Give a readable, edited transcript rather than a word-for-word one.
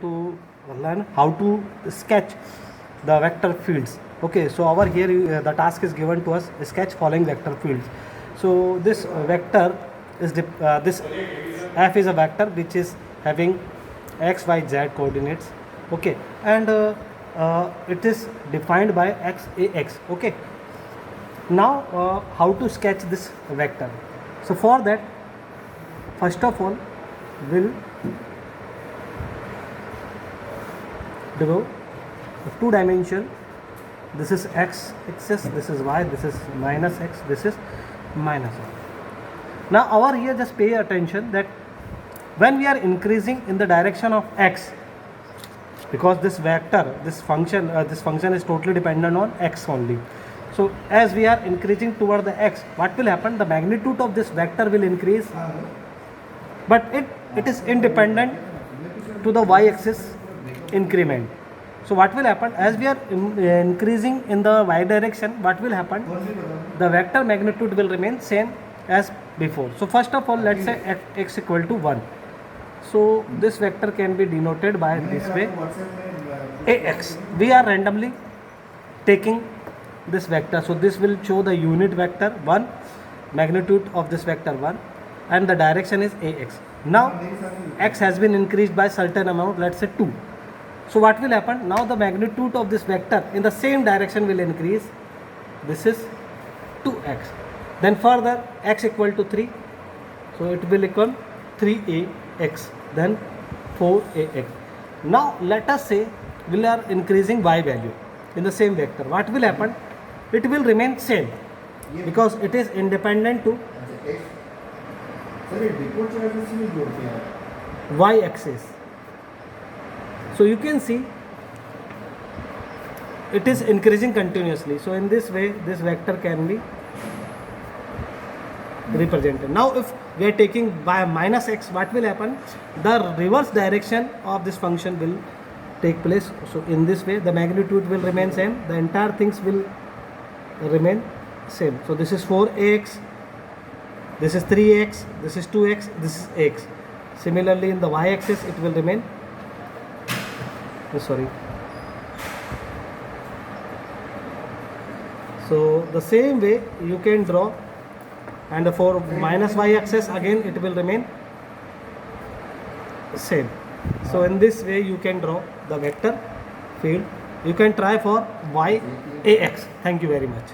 to learn how to sketch the vector fields. Okay, so over here the task is given to us, sketch following vector fields. So this vector is this f is a vector which is having x, y, z coordinates. Okay, and it is defined by x, ax. Okay, now how to sketch this vector? So for that, first of all we'll draw the two dimension. This is x axis, this is y, this is minus x, this is minus y. Now over here just pay attention that when we are increasing in the direction of x, because this vector, this function is totally dependent on x only. So as we are increasing toward the x, what will happen? The magnitude of this vector will increase, but it is independent to the y axis increment. So what will happen, as we are increasing in the y direction, what will happen? The vector magnitude will remain same as before. So first of all, let's say x equal to 1. So this vector can be denoted by this way, ax. We are randomly taking this vector, so this will show the unit vector 1, magnitude of this vector 1, and the direction is ax. Now x has been increased by certain amount, let's say 2. So what will happen? Now the magnitude of this vector in the same direction will increase. This is 2x. Then further x equal to 3. So it will become 3ax. Then 4ax. Now let us say we are increasing y value in the same vector. What will happen? It will remain same because it is independent to y axis. So you can see it is increasing continuously. So in this way this vector can be represented. Now if we are taking by minus x, what will happen? The reverse direction of this function will take place. So in this way the magnitude will remain same, the entire things will remain same. So this is 4ax, this is 3x, this is 2x, this is x. Similarly in the y axis it will remain so the same way you can draw, and for minus y axis again it will remain same. So in this way you can draw the vector field. You can try for y ax. Thank you very much.